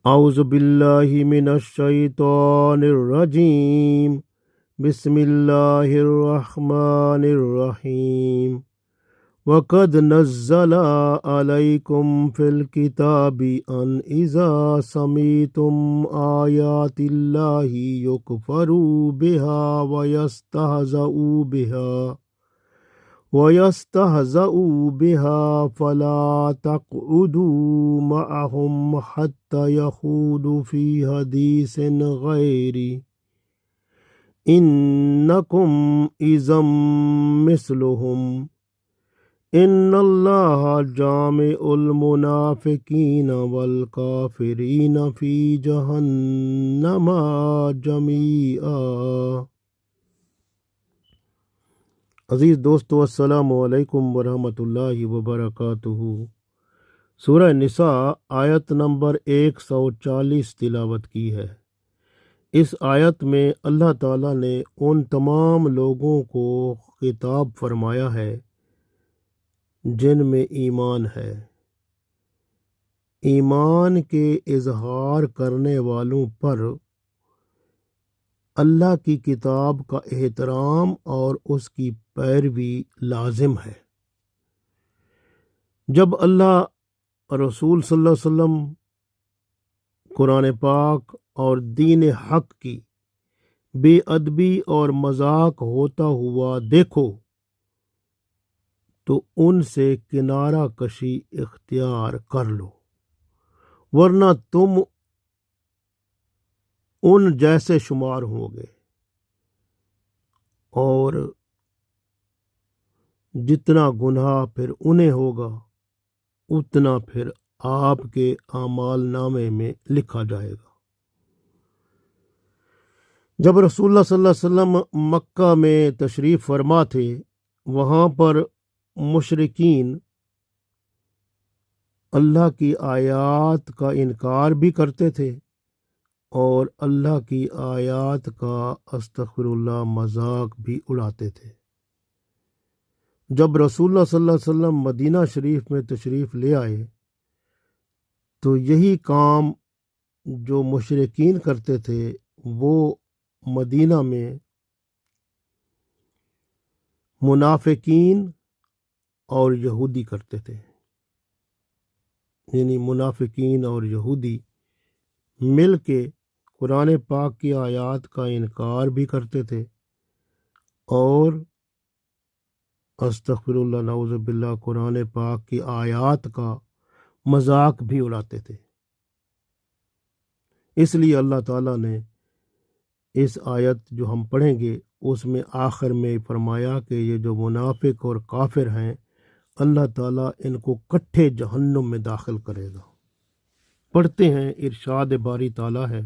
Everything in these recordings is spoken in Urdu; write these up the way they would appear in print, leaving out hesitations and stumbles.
اعوذ باللہ من الشیطان الرجیم بسم اللہ الرحمن الرحیم وقد نزل علیکم فی الکتاب ان اذا سمعتم آیات اللہ یکفر بها وَيَسْتَهْزَئُوا بِهَا فَلَا تَقْعُدُوا مَعَهُمْ حَتَّى يَخُوضُوا فِي حَدِيثٍ غَيْرِهِ إِنَّكُمْ إِذًا مِثْلُهُمْ إِنَّ اللَّهَ جَامِعُ الْمُنَافِقِينَ وَالْكَافِرِينَ فِي جَهَنَّمَ جَمِيعًا۔ عزیز دوستو، السلام علیکم ورحمۃ اللہ وبرکاتہ۔ سورہ نساء آیت نمبر 140 تلاوت کی ہے۔ اس آیت میں اللہ تعالیٰ نے ان تمام لوگوں کو خطاب فرمایا ہے جن میں ایمان ہے۔ ایمان کے اظہار کرنے والوں پر اللہ کی کتاب کا احترام اور اس کی پیروی لازم ہے۔ جب اللہ رسول صلی اللہ علیہ وسلم قرآن پاک اور دین حق کی بے ادبی اور مذاق ہوتا ہوا دیکھو تو ان سے کنارہ کشی اختیار کر لو، ورنہ تم ان جیسے شمار ہوں گے، اور جتنا گناہ پھر انہیں ہوگا اتنا پھر آپ کے اعمال نامے میں لکھا جائے گا۔ جب رسول اللہ صلی اللہ علیہ وسلم مکہ میں تشریف فرما تھے، وہاں پر مشرکین اللہ کی آیات کا انکار بھی کرتے تھے اور اللہ کی آیات کا استغفر اللہ مذاق بھی اڑاتے تھے۔ جب رسول اللہ صلی اللہ علیہ وسلم مدینہ شریف میں تشریف لے آئے تو یہی کام جو مشرکین کرتے تھے وہ مدینہ میں منافقین اور یہودی کرتے تھے۔ یعنی منافقین اور یہودی مل کے قرآن پاک کی آیات کا انکار بھی کرتے تھے اور استغفر اللہ نعوذ باللہ قرآن پاک کی آیات کا مذاق بھی اڑاتے تھے۔ اس لیے اللہ تعالیٰ نے اس آیت جو ہم پڑھیں گے اس میں آخر میں فرمایا کہ یہ جو منافق اور کافر ہیں اللہ تعالیٰ ان کو کٹھے جہنم میں داخل کرے گا۔ پڑھتے ہیں، ارشاد باری تعالیٰ ہے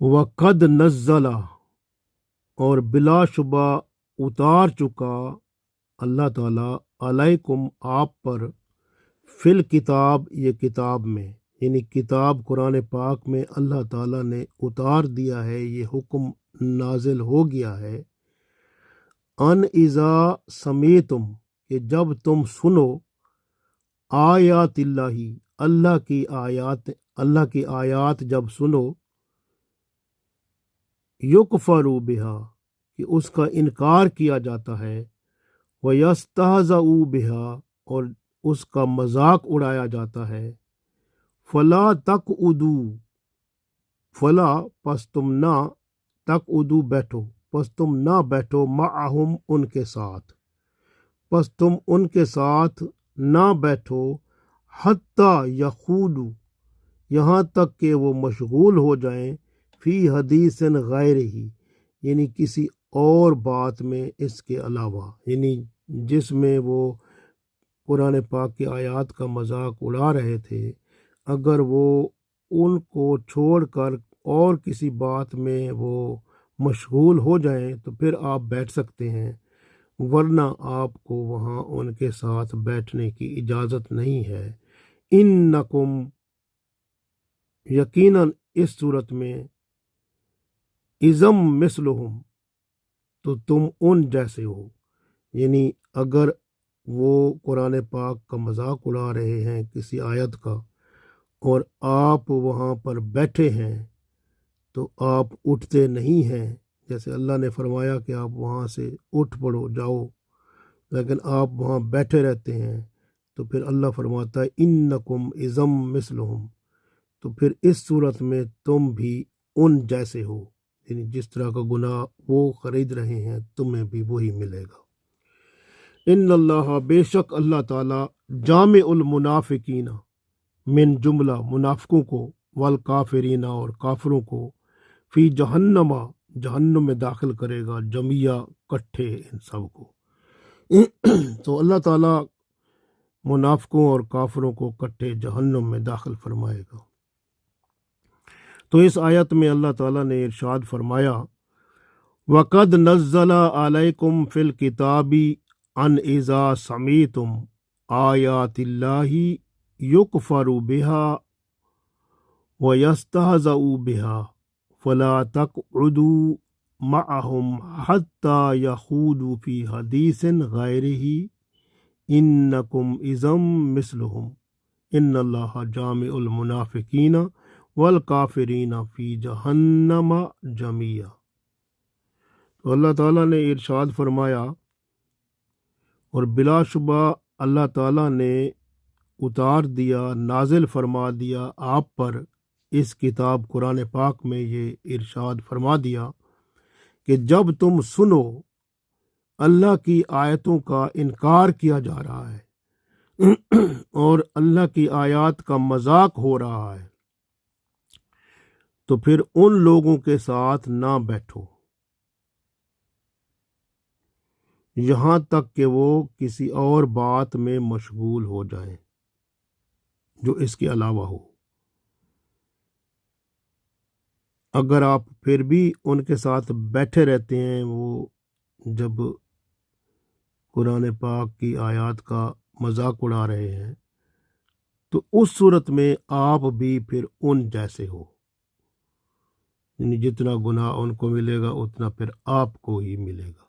وَقَدْ نَزَّلَ، اور بلا شبہ اتار چکا اللہ تعالیٰ علیکم آپ پر، فی الکتاب یہ کتاب میں، یعنی کتاب قرآن پاک میں اللہ تعالیٰ نے اتار دیا ہے، یہ حکم نازل ہو گیا ہے، ان اذا سمیتم کہ جب تم سنو، آیات اللہ کی آیات جب سنو، یکفروا بہا کہ اس کا انکار کیا جاتا ہے، وَيَسْتَهْزَئُوا بِهَا اور اس کا مذاق اڑایا جاتا ہے، فلا تقعدوا فلا پس تم نہ تقعدوا بیٹھو، پس تم نہ بیٹھو، معہم ان کے ساتھ، پس تم ان کے ساتھ نہ بیٹھو، حتی یخوضوا یہاں تک کہ وہ مشغول ہو جائیں، فی حدیث غیرہ یعنی کسی اور بات میں اس کے علاوہ، یعنی جس میں وہ قرآن پاک کی آیات کا مذاق اڑا رہے تھے، اگر وہ ان کو چھوڑ کر اور کسی بات میں وہ مشغول ہو جائیں تو پھر آپ بیٹھ سکتے ہیں، ورنہ آپ کو وہاں ان کے ساتھ بیٹھنے کی اجازت نہیں ہے۔ انکم یقیناً اس صورت میں، اذم مثلہم تو تم ان جیسے ہو، یعنی اگر وہ قرآن پاک کا مذاق اڑا رہے ہیں کسی آیت کا اور آپ وہاں پر بیٹھے ہیں تو آپ اٹھتے نہیں ہیں، جیسے اللہ نے فرمایا کہ آپ وہاں سے اٹھ پڑو جاؤ، لیکن آپ وہاں بیٹھے رہتے ہیں، تو پھر اللہ فرماتا ہے انکم اذم مثلہم، تو پھر اس صورت میں تم بھی ان جیسے ہو، یعنی جس طرح کا گناہ وہ خرید رہے ہیں تمہیں بھی وہی ملے گا۔ ان اللہ، بے شک اللہ تعالی، جامع المنافقین، من جملہ منافقوں کو، والکافرین اور کافروں کو، فی جہنم، جہنم میں داخل کرے گا، جمیع، کٹھے ان سب کو۔ تو اللہ تعالیٰ منافقوں اور کافروں کو کٹھے جہنم میں داخل فرمائے گا۔ تو اس آیت میں اللہ تعالیٰ نے ارشاد فرمایا وَقَدْ نَزَّلَ عَلَيْكُمْ فِي الْكِتَابِ أَنْ إِذَا سَمِعْتُمْ آيَاتِ اللَّهِ يُكْفَرُ بِهَا وَيَسْتَهْزَأُ بِهَا فَلَا تَقْعُدُوا مَعَهُمْ حَتَّى يَخُوضُوا فِي حَدِيثٍ غَيْرِهِ إِنَّكُمْ إِذًا مِثْلُهُمْ إِنَّ اللَّهَ جَامِعُ الْمُنَافِقِينَ والکافرین فی جہنم جمیعا۔ تو اللہ تعالیٰ نے ارشاد فرمایا، اور بلا شبہ اللہ تعالیٰ نے اتار دیا، نازل فرما دیا آپ پر اس کتاب قرآن پاک میں یہ ارشاد فرما دیا کہ جب تم سنو اللہ کی آیتوں کا انکار کیا جا رہا ہے اور اللہ کی آیات کا مذاق ہو رہا ہے، تو پھر ان لوگوں کے ساتھ نہ بیٹھو یہاں تک کہ وہ کسی اور بات میں مشغول ہو جائیں جو اس کے علاوہ ہو۔ اگر آپ پھر بھی ان کے ساتھ بیٹھے رہتے ہیں، وہ جب قرآن پاک کی آیات کا مذاق اڑا رہے ہیں، تو اس صورت میں آپ بھی پھر ان جیسے ہو، یعنی جتنا گناہ ان کو ملے گا اتنا پھر آپ کو ہی ملے گا۔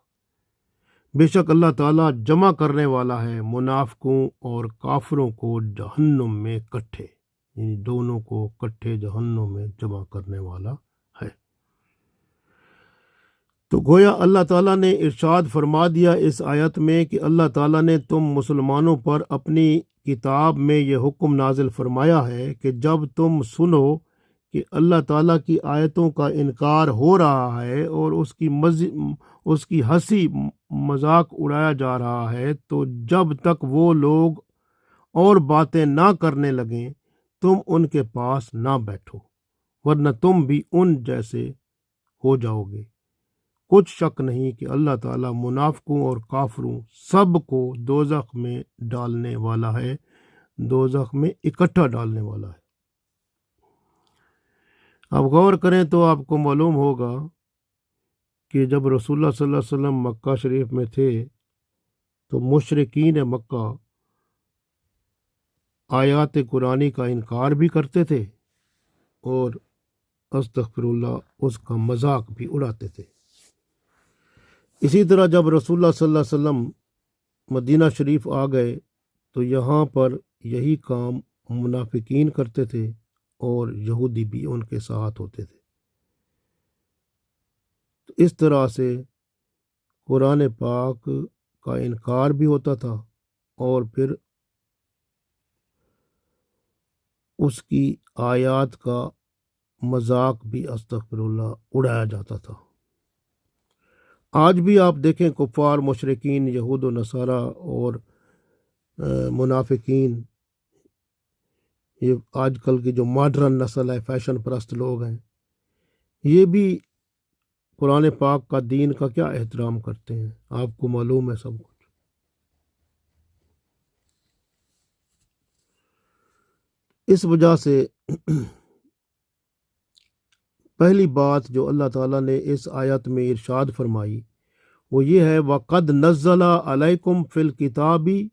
بے شک اللہ تعالیٰ جمع کرنے والا ہے منافقوں اور کافروں کو جہنم میں کٹھے، یعنی دونوں کو کٹھے جہنم میں جمع کرنے والا ہے۔ تو گویا اللہ تعالیٰ نے ارشاد فرما دیا اس آیت میں کہ اللہ تعالیٰ نے تم مسلمانوں پر اپنی کتاب میں یہ حکم نازل فرمایا ہے کہ جب تم سنو کہ اللہ تعالیٰ کی آیتوں کا انکار ہو رہا ہے اور اس کی ہنسی مذاق اڑایا جا رہا ہے، تو جب تک وہ لوگ اور باتیں نہ کرنے لگیں تم ان کے پاس نہ بیٹھو، ورنہ تم بھی ان جیسے ہو جاؤ گے۔ کچھ شک نہیں کہ اللہ تعالیٰ منافقوں اور کافروں سب کو دوزخ میں ڈالنے والا ہے، دوزخ میں اکٹھا ڈالنے والا ہے۔ آپ غور کریں تو آپ کو معلوم ہوگا کہ جب رسول اللہ صلی اللہ علیہ وسلم مکہ شریف میں تھے تو مشرکین مکہ آیات قرآنی کا انکار بھی کرتے تھے اور استغفر اللہ اس کا مذاق بھی اڑاتے تھے۔ اسی طرح جب رسول اللہ صلی اللہ علیہ وسلم مدینہ شریف آ گئے تو یہاں پر یہی کام منافقین کرتے تھے اور یہودی بھی ان کے ساتھ ہوتے تھے۔ تو اس طرح سے قرآن پاک کا انکار بھی ہوتا تھا اور پھر اس کی آیات کا مذاق بھی استغفر اللہ اڑایا جاتا تھا۔ آج بھی آپ دیکھیں کفار، مشرکین، یہود و نصارہ اور منافقین، یہ آج کل کی جو ماڈرن نسل ہے، فیشن پرست لوگ ہیں، یہ بھی قرآن پاک کا دین کا کیا احترام کرتے ہیں، آپ کو معلوم ہے سب کچھ۔ اس وجہ سے پہلی بات جو اللہ تعالیٰ نے اس آیت میں ارشاد فرمائی وہ یہ ہے وَقَدْ نَزَّلَ عَلَيْكُمْ فِي الْكِتَابِ،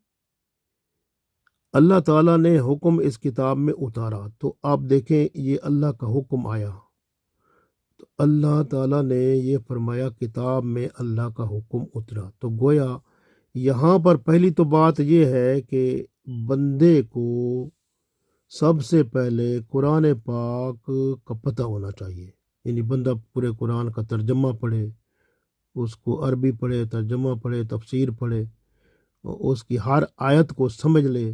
اللہ تعالیٰ نے حکم اس کتاب میں اتارا۔ تو آپ دیکھیں یہ اللہ کا حکم آیا، تو اللہ تعالیٰ نے یہ فرمایا کتاب میں اللہ کا حکم اترا، تو گویا یہاں پر پہلی تو بات یہ ہے کہ بندے کو سب سے پہلے قرآن پاک کا پتہ ہونا چاہیے، یعنی بندہ پورے قرآن کا ترجمہ پڑھے، اس کو عربی پڑھے، ترجمہ پڑھے، تفسیر پڑھے، اس کی ہر آیت کو سمجھ لے۔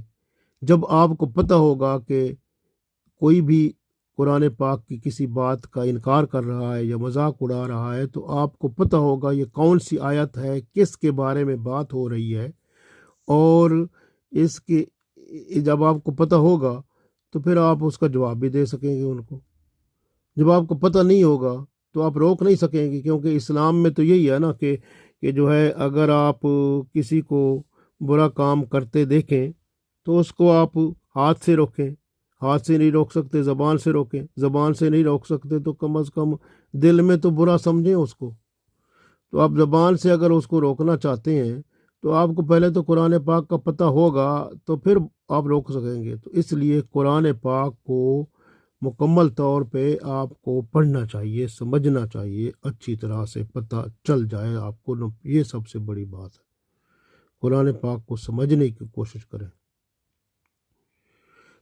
جب آپ کو پتہ ہوگا کہ کوئی بھی قرآن پاک کی کسی بات کا انکار کر رہا ہے یا مذاق اڑا رہا ہے، تو آپ کو پتہ ہوگا یہ کون سی آیت ہے، کس کے بارے میں بات ہو رہی ہے، اور اس کے جب آپ کو پتہ ہوگا تو پھر آپ اس کا جواب بھی دے سکیں گے ان کو۔ جب آپ کو پتہ نہیں ہوگا تو آپ روک نہیں سکیں گے، کیونکہ اسلام میں تو یہی ہے نا کہ جو ہے اگر آپ کسی کو برا کام کرتے دیکھیں تو اس کو آپ ہاتھ سے روکیں، ہاتھ سے نہیں روک سکتے زبان سے روکیں، زبان سے نہیں روک سکتے تو کم از کم دل میں تو برا سمجھیں اس کو۔ تو آپ زبان سے اگر اس کو روکنا چاہتے ہیں تو آپ کو پہلے تو قرآن پاک کا پتہ ہوگا تو پھر آپ روک سکیں گے۔ تو اس لیے قرآن پاک کو مکمل طور پہ آپ کو پڑھنا چاہیے، سمجھنا چاہیے، اچھی طرح سے پتہ چل جائے آپ کو، یہ سب سے بڑی بات ہے۔ قرآن پاک کو سمجھنے کی کوشش کریں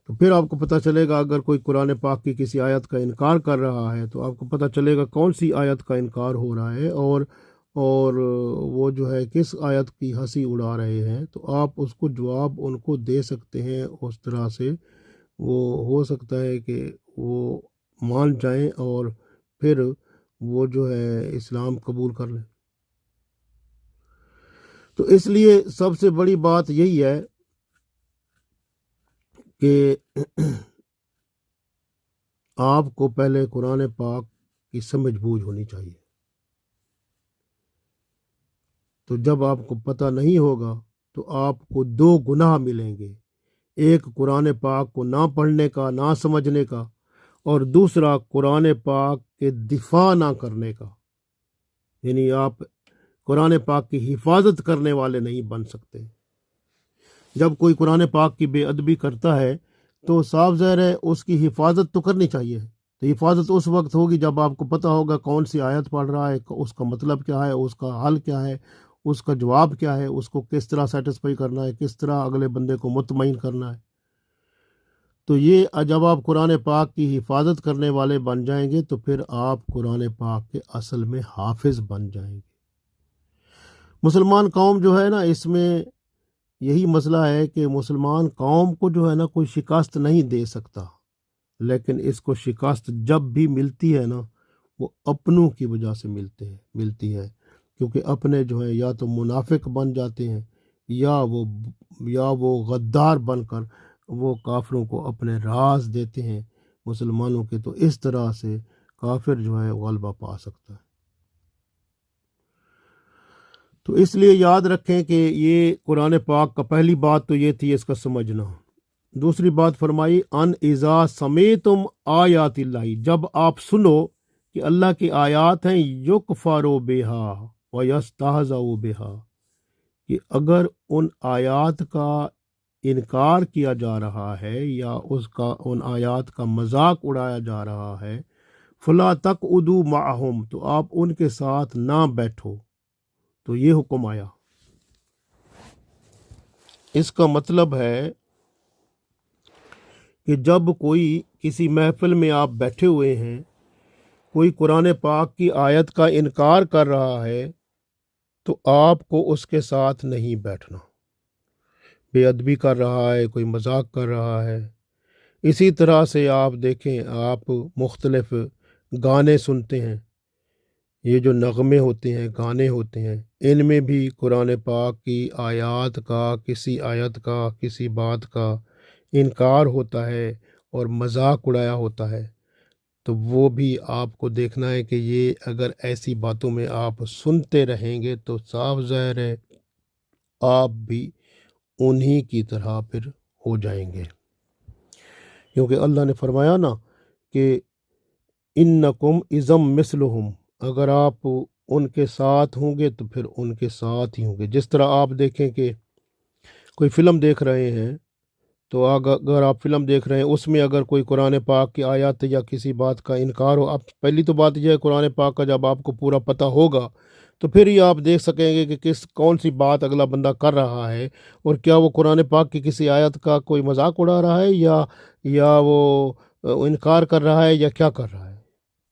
تو پھر آپ کو پتہ چلے گا۔ اگر کوئی قرآن پاک کی کسی آیت کا انکار کر رہا ہے تو آپ کو پتہ چلے گا کون سی آیت کا انکار ہو رہا ہے، اور وہ جو ہے کس آیت کی ہنسی اڑا رہے ہیں، تو آپ اس کو جواب ان کو دے سکتے ہیں۔ اس طرح سے وہ ہو سکتا ہے کہ وہ مان جائیں اور پھر وہ جو ہے اسلام قبول کر لیں۔ تو اس لیے سب سے بڑی بات یہی ہے کہ آپ کو پہلے قرآن پاک کی سمجھ بوجھ ہونی چاہیے۔ تو جب آپ کو پتہ نہیں ہوگا تو آپ کو دو گناہ ملیں گے، ایک قرآن پاک کو نہ پڑھنے کا، نہ سمجھنے کا، اور دوسرا قرآن پاک کے دفاع نہ کرنے کا، یعنی آپ قرآن پاک کی حفاظت کرنے والے نہیں بن سکتے۔ جب کوئی قرآن پاک کی بے ادبی کرتا ہے تو صاف ظاہر ہے اس کی حفاظت تو کرنی چاہیے۔ تو حفاظت اس وقت ہوگی جب آپ کو پتہ ہوگا کون سی آیت پڑھ رہا ہے، اس کا مطلب کیا ہے، اس کا حل کیا ہے، اس کا جواب کیا ہے، اس کو کس طرح سیٹسفائی کرنا ہے، کس طرح اگلے بندے کو مطمئن کرنا ہے۔ تو یہ جب آپ قرآن پاک کی حفاظت کرنے والے بن جائیں گے تو پھر آپ قرآن پاک کے اصل میں حافظ بن جائیں گے۔ مسلمان قوم جو ہے نا، اس میں یہی مسئلہ ہے کہ مسلمان قوم کو جو ہے نا کوئی شکست نہیں دے سکتا، لیکن اس کو شکست جب بھی ملتی ہے نا وہ اپنوں کی وجہ سے ملتی ہے، کیونکہ اپنے جو ہے یا تو منافق بن جاتے ہیں یا وہ غدار بن کر وہ کافروں کو اپنے راز دیتے ہیں مسلمانوں کے، تو اس طرح سے کافر جو ہے غلبہ پا سکتا ہے۔ تو اس لیے یاد رکھیں کہ یہ قرآن پاک کا پہلی بات تو یہ تھی اس کا سمجھنا۔ دوسری بات فرمائی ان اذا سمیتم آیات اللہ، جب آپ سنو کہ اللہ کی آیات ہیں، یکفر بہا ویستہزأ بہا، کہ اگر ان آیات کا انکار کیا جا رہا ہے یا ان آیات کا مذاق اڑایا جا رہا ہے، فلا تقعدوا معہم، تو آپ ان کے ساتھ نہ بیٹھو۔ تو یہ حکم آیا، اس کا مطلب ہے کہ جب کوئی کسی محفل میں آپ بیٹھے ہوئے ہیں، کوئی قرآن پاک کی آیت کا انکار کر رہا ہے تو آپ کو اس کے ساتھ نہیں بیٹھنا۔ بے ادبی کر رہا ہے، کوئی مذاق کر رہا ہے۔ اسی طرح سے آپ دیکھیں، آپ مختلف گانے سنتے ہیں، یہ جو نغمے ہوتے ہیں، گانے ہوتے ہیں، ان میں بھی قرآن پاک کی آیات کا، کسی آیت کا، کسی بات کا انکار ہوتا ہے اور مذاق اڑایا ہوتا ہے۔ تو وہ بھی آپ کو دیکھنا ہے کہ یہ اگر ایسی باتوں میں آپ سنتے رہیں گے تو صاف ظاہر ہے آپ بھی انہی کی طرح پھر ہو جائیں گے، کیونکہ اللہ نے فرمایا نا کہ انکم اذم مثلہم، اگر آپ ان کے ساتھ ہوں گے تو پھر ان کے ساتھ ہی ہوں گے۔ جس طرح آپ دیکھیں کہ کوئی فلم دیکھ رہے ہیں، تو اگر آپ فلم دیکھ رہے ہیں اس میں اگر کوئی قرآن پاک کی آیات یا کسی بات کا انکار ہو، اب پہلی تو بات یہ ہے قرآن پاک کا جب آپ کو پورا پتہ ہوگا تو پھر ہی آپ دیکھ سکیں گے کہ کون سی بات اگلا بندہ کر رہا ہے، اور کیا وہ قرآن پاک کی کسی آیت کا کوئی مذاق اڑا رہا ہے یا وہ انکار کر رہا ہے یا کیا کر رہا ہے،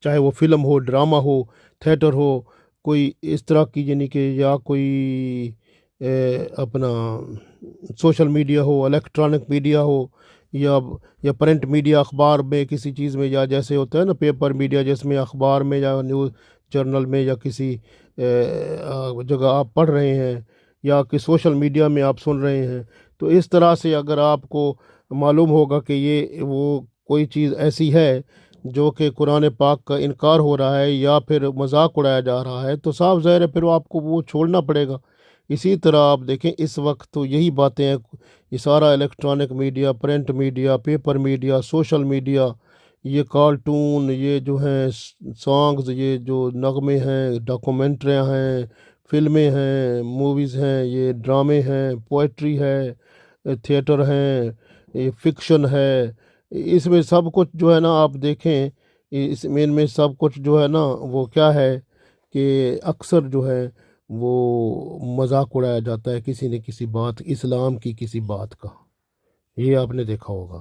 چاہے وہ فلم ہو، ڈرامہ ہو، تھیٹر ہو، کوئی اس طرح کی یعنی کہ یا کوئی اپنا سوشل میڈیا ہو، الیکٹرانک میڈیا ہو، یا پرنٹ میڈیا اخبار میں کسی چیز میں، یا جیسے ہوتا ہے نا پیپر میڈیا جس میں اخبار میں یا نیوز جرنل میں یا کسی جگہ آپ پڑھ رہے ہیں، یا کہ سوشل میڈیا میں آپ سن رہے ہیں، تو اس طرح سے اگر آپ کو معلوم ہوگا کہ یہ وہ کوئی چیز ایسی ہے جو کہ قرآن پاک کا انکار ہو رہا ہے یا پھر مذاق اڑایا جا رہا ہے، تو صاف ظاہر ہے پھر آپ کو وہ چھوڑنا پڑے گا۔ اسی طرح آپ دیکھیں اس وقت تو یہی باتیں ہیں، یہ سارا electronic media, print media, paper media, social media, یہ کارٹون، یہ جو ہیں سانگز، یہ جو نغمے ہیں، ڈاکومنٹریاں ہیں، فلمیں ہیں، موویز ہیں، یہ ڈرامے ہیں، پوئٹری ہے، تھیٹر ہیں، یہ فکشن ہے، اس میں سب کچھ جو ہے نا آپ دیکھیں، اس میں ان میں سب کچھ جو ہے نا وہ کیا ہے کہ اکثر جو ہے وہ مذاق اڑایا جاتا ہے کسی نہ کسی بات، اسلام کی کسی بات کا، یہ آپ نے دیکھا ہوگا۔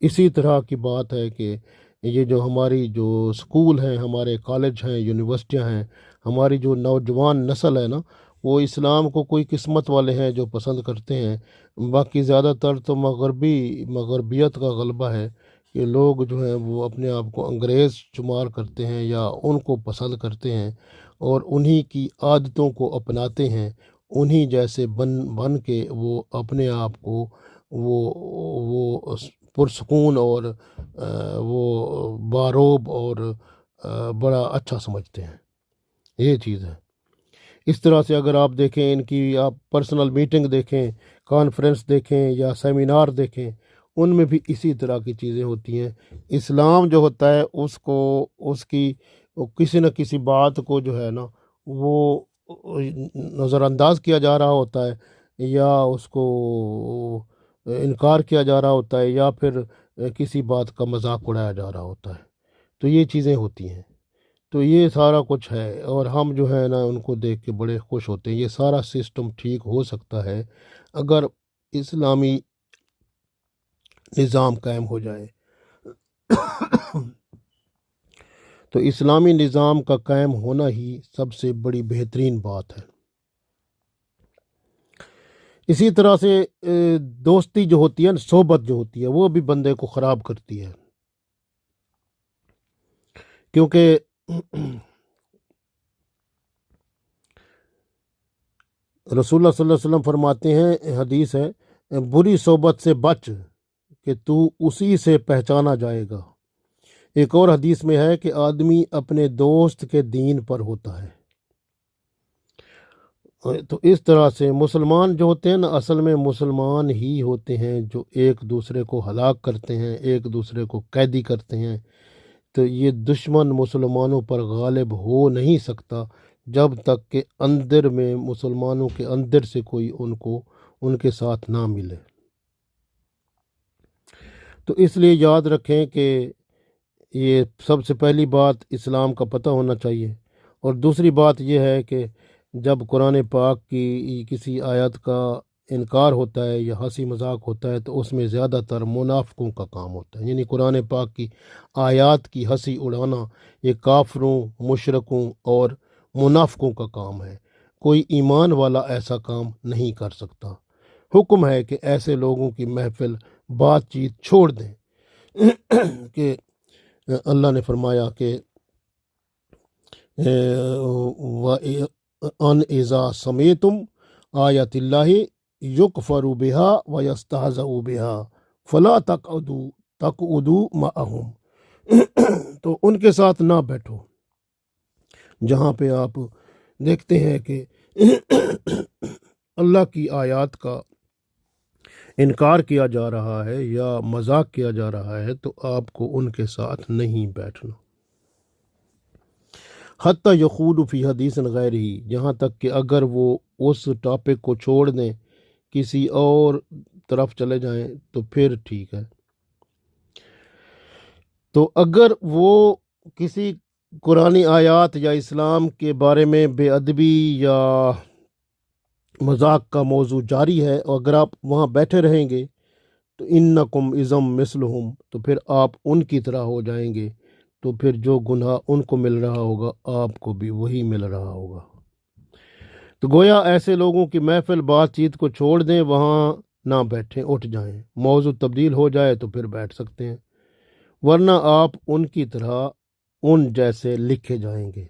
اسی طرح کی بات ہے کہ یہ جو ہماری جو اسکول ہیں، ہمارے کالج ہیں، یونیورسٹیاں ہیں، ہماری جو نوجوان نسل ہے نا، وہ اسلام کو کوئی قسمت والے ہیں جو پسند کرتے ہیں، باقی زیادہ تر تو مغربیت کا غلبہ ہے کہ لوگ جو ہیں وہ اپنے آپ کو انگریز شمار کرتے ہیں یا ان کو پسند کرتے ہیں اور انہی کی عادتوں کو اپناتے ہیں، انہی جیسے بن کے وہ اپنے آپ کو وہ پرسکون اور وہ باروب اور بڑا اچھا سمجھتے ہیں، یہ چیز ہے۔ اس طرح سے اگر آپ دیکھیں ان کی آپ پرسنل میٹنگ دیکھیں، کانفرنس دیکھیں یا سیمینار دیکھیں، ان میں بھی اسی طرح کی چیزیں ہوتی ہیں۔ اسلام جو ہوتا ہے اس کی کسی نہ کسی بات کو جو ہے نا وہ نظر انداز کیا جا رہا ہوتا ہے، یا اس کو انکار کیا جا رہا ہوتا ہے، یا پھر کسی بات کا مذاق اڑایا جا رہا ہوتا ہے، تو یہ چیزیں ہوتی ہیں۔ تو یہ سارا کچھ ہے اور ہم جو ہے نا ان کو دیکھ کے بڑے خوش ہوتے ہیں۔ یہ سارا سسٹم ٹھیک ہو سکتا ہے اگر اسلامی نظام قائم ہو جائے۔ تو اسلامی نظام کا قائم ہونا ہی سب سے بڑی بہترین بات ہے۔ اسی طرح سے دوستی جو ہوتی ہے نا، صحبت جو ہوتی ہے، وہ بھی بندے کو خراب کرتی ہے، کیونکہ رسول اللہ صلی اللہ علیہ وسلم فرماتے ہیں، حدیث ہے، بری صحبت سے بچ کہ تو اسی سے پہچانا جائے گا۔ ایک اور حدیث میں ہے کہ آدمی اپنے دوست کے دین پر ہوتا ہے۔ تو اس طرح سے مسلمان جو ہوتے ہیں نا، اصل میں مسلمان ہی ہوتے ہیں جو ایک دوسرے کو ہلاک کرتے ہیں، ایک دوسرے کو قیدی کرتے ہیں۔ تو یہ دشمن مسلمانوں پر غالب ہو نہیں سکتا جب تک کہ اندر میں مسلمانوں کے اندر سے کوئی ان کے ساتھ نہ ملے۔ تو اس لیے یاد رکھیں کہ یہ سب سے پہلی بات اسلام کا پتہ ہونا چاہیے، اور دوسری بات یہ ہے کہ جب قرآن پاک کی کسی آیت کا انکار ہوتا ہے یا ہنسی مذاق ہوتا ہے تو اس میں زیادہ تر منافقوں کا کام ہوتا ہے، یعنی قرآن پاک کی آیات کی ہنسی اڑانا یہ کافروں، مشرکوں اور منافقوں کا کام ہے۔ کوئی ایمان والا ایسا کام نہیں کر سکتا۔ حکم ہے کہ ایسے لوگوں کی محفل بات چیت چھوڑ دیں کہ اللہ نے فرمایا کہ ان اذا سمیتم آیت اللہ یکفر بہا ویستہزأ بہا فلا تقعدوا معہم، تو ان کے ساتھ نہ بیٹھو جہاں پہ آپ دیکھتے ہیں کہ اللہ کی آیات کا انکار کیا جا رہا ہے یا مذاق کیا جا رہا ہے، تو آپ کو ان کے ساتھ نہیں بیٹھنا۔ حتیٰ یخوضوا فی حدیث غیر ہی، یہاں تک کہ اگر وہ اس ٹاپک کو چھوڑ دیں، کسی اور طرف چلے جائیں تو پھر ٹھیک ہے۔ تو اگر وہ کسی قرآنی آیات یا اسلام کے بارے میں بے ادبی یا مذاق کا موضوع جاری ہے اور اگر آپ وہاں بیٹھے رہیں گے تو انکم اذم مثلہم، تو پھر آپ ان کی طرح ہو جائیں گے، تو پھر جو گناہ ان کو مل رہا ہوگا آپ کو بھی وہی مل رہا ہوگا۔ تو گویا ایسے لوگوں کی محفل بات چیت کو چھوڑ دیں، وہاں نہ بیٹھیں، اٹھ جائیں، موضوع تبدیل ہو جائے تو پھر بیٹھ سکتے ہیں، ورنہ آپ ان کی طرح ان جیسے لکھے جائیں گے۔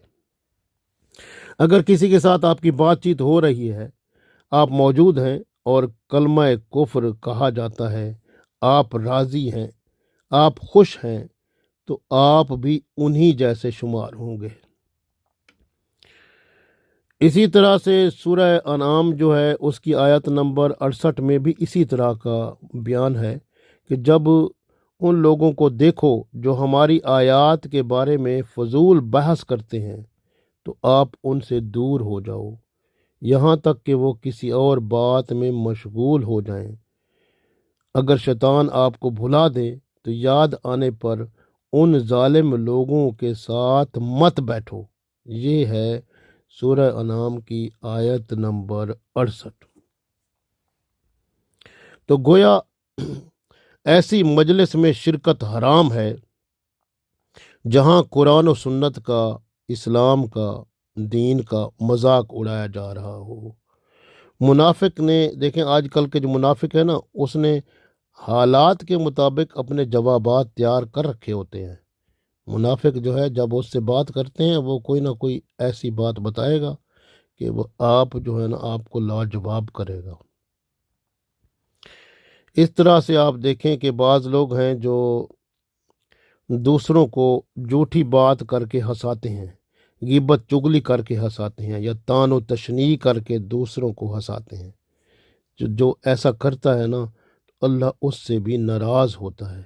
اگر کسی کے ساتھ آپ کی بات چیت ہو رہی ہے، آپ موجود ہیں اور کلمہ کفر کہا جاتا ہے، آپ راضی ہیں، آپ خوش ہیں، تو آپ بھی انہی جیسے شمار ہوں گے۔ اسی طرح سے سورہ انعام جو ہے اس کی آیت نمبر 68 میں بھی اسی طرح کا بیان ہے کہ جب ان لوگوں کو دیکھو جو ہماری آیات کے بارے میں فضول بحث کرتے ہیں تو آپ ان سے دور ہو جاؤ، یہاں تک کہ وہ کسی اور بات میں مشغول ہو جائیں۔ اگر شیطان آپ کو بھلا دے تو یاد آنے پر ان ظالم لوگوں کے ساتھ مت بیٹھو۔ یہ ہے سورہ انعام کی آیت نمبر 68۔ تو گویا ایسی مجلس میں شرکت حرام ہے جہاں قرآن و سنت کا، اسلام کا، دین کا مذاق اڑایا جا رہا ہو۔ منافق نے، دیکھیں آج کل کے جو منافق ہے نا، اس نے حالات کے مطابق اپنے جوابات تیار کر رکھے ہوتے ہیں۔ منافق جو ہے جب اس سے بات کرتے ہیں وہ کوئی نہ کوئی ایسی بات بتائے گا کہ وہ آپ جو ہے نا آپ کو لاجواب کرے گا۔ اس طرح سے آپ دیکھیں کہ بعض لوگ ہیں جو دوسروں کو جھوٹی بات کر کے ہنساتے ہیں، غیبت چغلی کر کے ہنساتے ہیں، یا طعن و تشنیع کر کے دوسروں کو ہنساتے ہیں۔ جو ایسا کرتا ہے نا اللہ اس سے بھی ناراض ہوتا ہے۔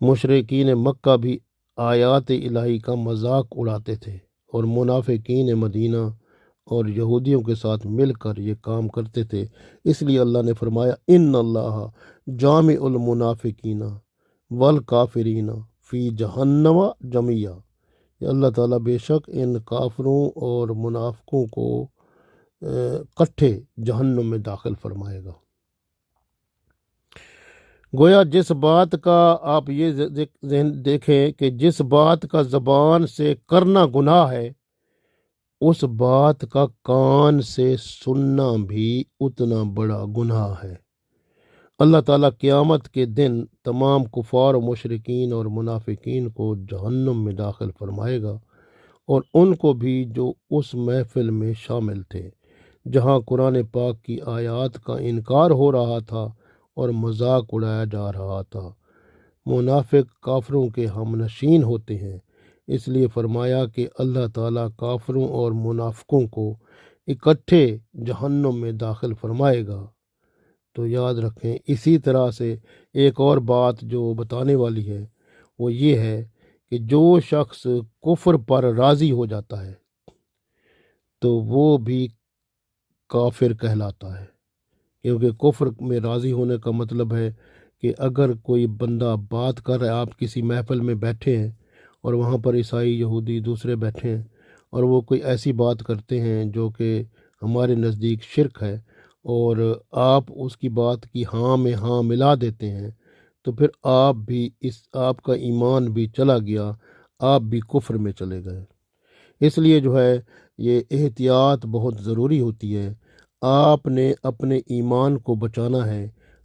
مشرکین مکہ بھی آیات الہی کا مذاق اڑاتے تھے، اور منافقین مدینہ اور یہودیوں کے ساتھ مل کر یہ کام کرتے تھے۔ اس لیے اللہ نے فرمایا ان اللہ جامع المنافقین والکافرین فی جہنم جميعا، کہ اللہ تعالیٰ بے شک ان کافروں اور منافقوں کو کٹھے جہنم میں داخل فرمائے گا۔ گویا جس بات کا آپ یہ ذہن دیکھیں کہ جس بات کا زبان سے کرنا گناہ ہے، اس بات کا کان سے سننا بھی اتنا بڑا گناہ ہے۔ اللہ تعالیٰ قیامت کے دن تمام کفار و مشرکین اور منافقین کو جہنم میں داخل فرمائے گا، اور ان کو بھی جو اس محفل میں شامل تھے جہاں قرآن پاک کی آیات کا انکار ہو رہا تھا اور مذاق اڑایا جا رہا تھا۔ منافق کافروں کے ہم نشین ہوتے ہیں، اس لیے فرمایا کہ اللہ تعالیٰ کافروں اور منافقوں کو اکٹھے جہنم میں داخل فرمائے گا۔ تو یاد رکھیں، اسی طرح سے ایک اور بات جو بتانے والی ہے وہ یہ ہے کہ جو شخص کفر پر راضی ہو جاتا ہے تو وہ بھی کافر کہلاتا ہے، کیونکہ کفر میں راضی ہونے کا مطلب ہے کہ اگر کوئی بندہ بات کر رہا ہے، آپ کسی محفل میں بیٹھے ہیں اور وہاں پر عیسائی یہودی دوسرے بیٹھے ہیں اور وہ کوئی ایسی بات کرتے ہیں جو کہ ہمارے نزدیک شرک ہے، اور آپ اس کی بات کی ہاں میں ہاں ملا دیتے ہیں، تو پھر آپ کا ایمان بھی چلا گیا، آپ بھی کفر میں چلے گئے۔ اس لیے جو ہے یہ احتیاط بہت ضروری ہوتی ہے۔ آپ نے اپنے ایمان کو بچانا ہے،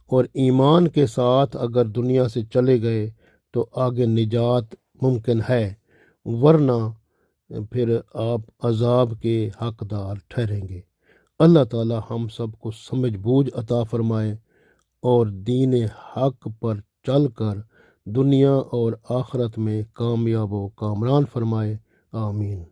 اور ایمان کے ساتھ اگر دنیا سے چلے گئے تو آگے نجات ممکن ہے، ورنہ پھر آپ عذاب کے حقدار ٹھہریں گے۔ اللہ تعالی ہم سب کو سمجھ بوجھ عطا فرمائے اور دین حق پر چل کر دنیا اور آخرت میں کامیاب و کامران فرمائے۔ آمین۔